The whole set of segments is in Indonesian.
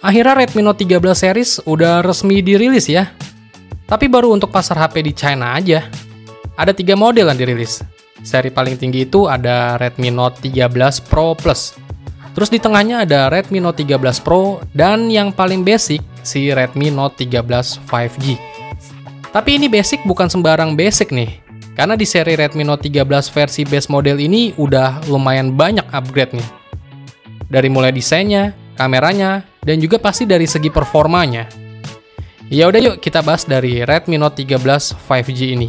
Akhirnya Redmi Note 13 series udah resmi dirilis ya. Tapi baru untuk pasar HP di China aja. Ada 3 model yang dirilis. Seri paling tinggi itu ada Redmi Note 13 Pro Plus. Terus di tengahnya ada Redmi Note 13 Pro dan yang paling basic si Redmi Note 13 5G. Tapi ini basic bukan sembarang basic nih. Karena di seri Redmi Note 13 versi base model ini udah lumayan banyak upgrade nih. Dari mulai desainnya, kameranya, dan juga pasti dari segi performanya. Ya udah yuk kita bahas dari Redmi Note 13 5G ini.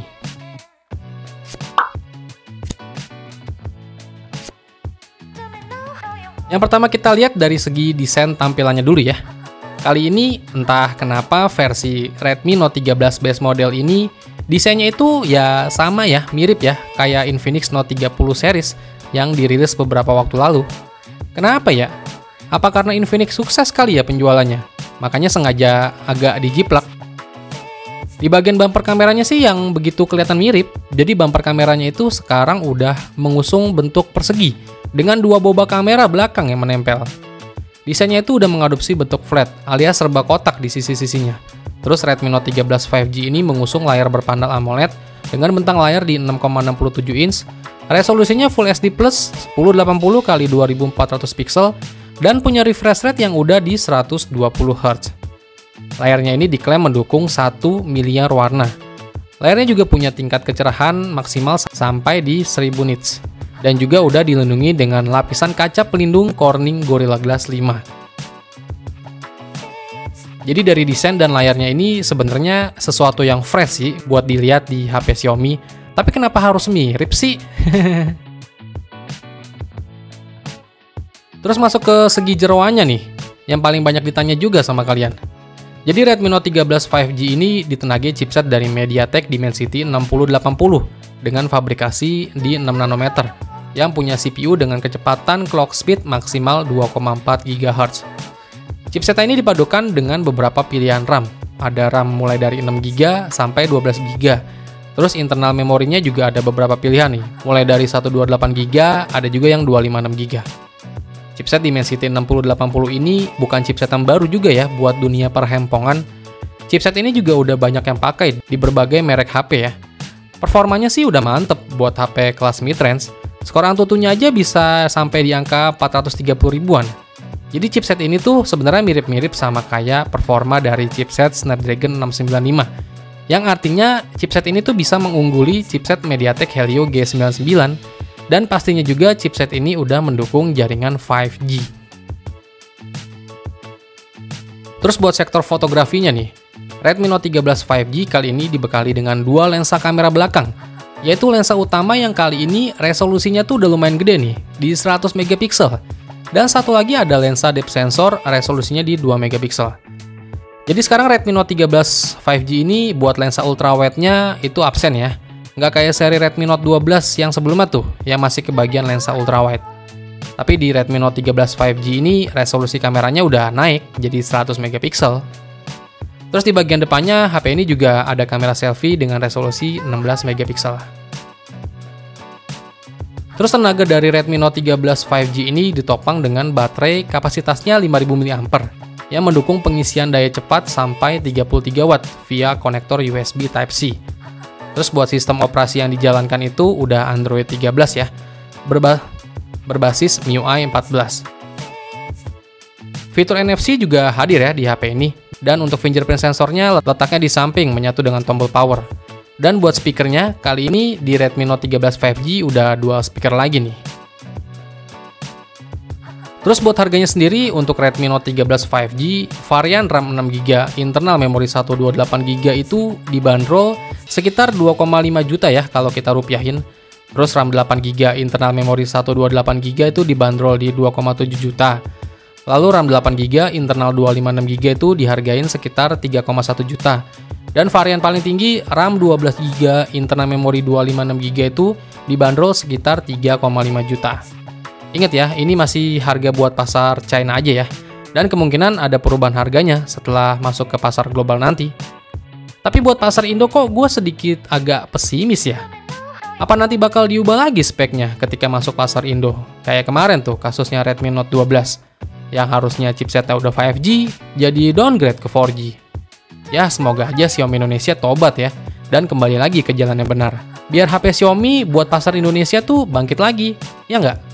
Yang pertama kita lihat dari segi desain tampilannya dulu ya. Kali ini entah kenapa versi Redmi Note 13 base model ini desainnya itu ya sama ya, mirip ya kayak Infinix Note 30 series yang dirilis beberapa waktu lalu. Kenapa ya? Apa karena Infinix sukses kali ya penjualannya? Makanya sengaja agak dijiplak. Di bagian bumper kameranya sih yang begitu kelihatan mirip. Jadi bumper kameranya itu sekarang udah mengusung bentuk persegi dengan 2 boba kamera belakang yang menempel. Desainnya itu udah mengadopsi bentuk flat alias serba kotak di sisi-sisinya. Terus Redmi Note 13 5G ini mengusung layar berpanel AMOLED dengan bentang layar di 6,67 inch, resolusinya Full HD Plus 1080x2400 pixel, dan punya refresh rate yang udah di 120 Hz. Layarnya ini diklaim mendukung 1 miliar warna. Layarnya juga punya tingkat kecerahan maksimal sampai di 1000 nits. Dan juga udah dilindungi dengan lapisan kaca pelindung Corning Gorilla Glass 5. Jadi dari desain dan layarnya ini sebenarnya sesuatu yang fresh sih buat dilihat di HP Xiaomi. Tapi kenapa harus mirip sih? Terus masuk ke segi jeroannya nih, yang paling banyak ditanya juga sama kalian. Jadi Redmi Note 13 5G ini ditenagi chipset dari MediaTek Dimensity 6080 dengan fabrikasi di 6 nanometer, yang punya CPU dengan kecepatan clock speed maksimal 2,4 GHz. Chipset ini dipadukan dengan beberapa pilihan RAM. Ada RAM mulai dari 6 GB sampai 12 GB. Terus internal memorinya juga ada beberapa pilihan nih, mulai dari 128 GB, ada juga yang 256 GB. Chipset Dimensity 6080 ini bukan chipset yang baru juga ya buat dunia perhempongan. Chipset ini juga udah banyak yang pakai di berbagai merek HP ya. Performanya sih udah mantep buat HP kelas mid-range. Skor Antutunya aja bisa sampai di angka 430 ribuan. Jadi chipset ini tuh sebenarnya mirip-mirip sama kayak performa dari chipset Snapdragon 695. Yang artinya chipset ini tuh bisa mengungguli chipset MediaTek Helio G99. Dan pastinya juga chipset ini udah mendukung jaringan 5G. Terus buat sektor fotografinya nih, Redmi Note 13 5G kali ini dibekali dengan 2 lensa kamera belakang, yaitu lensa utama yang kali ini resolusinya tuh udah lumayan gede nih, di 100 megapiksel. Dan satu lagi ada lensa depth sensor resolusinya di 2 megapiksel. Jadi sekarang Redmi Note 13 5G ini buat lensa ultrawide-nya itu absen ya. Nggak kayak seri Redmi Note 12 yang sebelumnya tuh, yang masih kebagian lensa ultrawide. Tapi di Redmi Note 13 5G ini resolusi kameranya udah naik jadi 100 megapiksel. Terus di bagian depannya HP ini juga ada kamera selfie dengan resolusi 16 megapiksel. Terus tenaga dari Redmi Note 13 5G ini ditopang dengan baterai kapasitasnya 5000 mAh yang mendukung pengisian daya cepat sampai 33 Watt via konektor USB Type-C. Terus buat sistem operasi yang dijalankan itu udah Android 13 ya, berbasis MIUI 14. Fitur NFC juga hadir ya di HP ini, dan untuk fingerprint sensornya letaknya di samping menyatu dengan tombol power. Dan buat speakernya, kali ini di Redmi Note 13 5G udah dual speaker lagi nih. Terus buat harganya sendiri, untuk Redmi Note 13 5G, varian RAM 6GB, internal memori 128GB itu dibanderol sekitar 2,5 juta ya kalau kita rupiahin. Terus RAM 8GB, internal memori 128GB itu dibanderol di 2,7 juta. Lalu RAM 8GB, internal 256GB itu dihargain sekitar 3,1 juta. Dan varian paling tinggi, RAM 12GB, internal memori 256GB itu dibanderol sekitar 3,5 juta. Ingat ya, ini masih harga buat pasar China aja ya. Dan kemungkinan ada perubahan harganya setelah masuk ke pasar global nanti. Tapi buat pasar Indo kok gue sedikit agak pesimis ya. Apa nanti bakal diubah lagi speknya ketika masuk pasar Indo? Kayak kemarin tuh kasusnya Redmi Note 12. yang harusnya chipsetnya udah 5G, jadi downgrade ke 4G. Ya, semoga aja Xiaomi Indonesia tobat ya, dan kembali lagi ke jalan yang benar. Biar HP Xiaomi buat pasar Indonesia tuh bangkit lagi, ya nggak?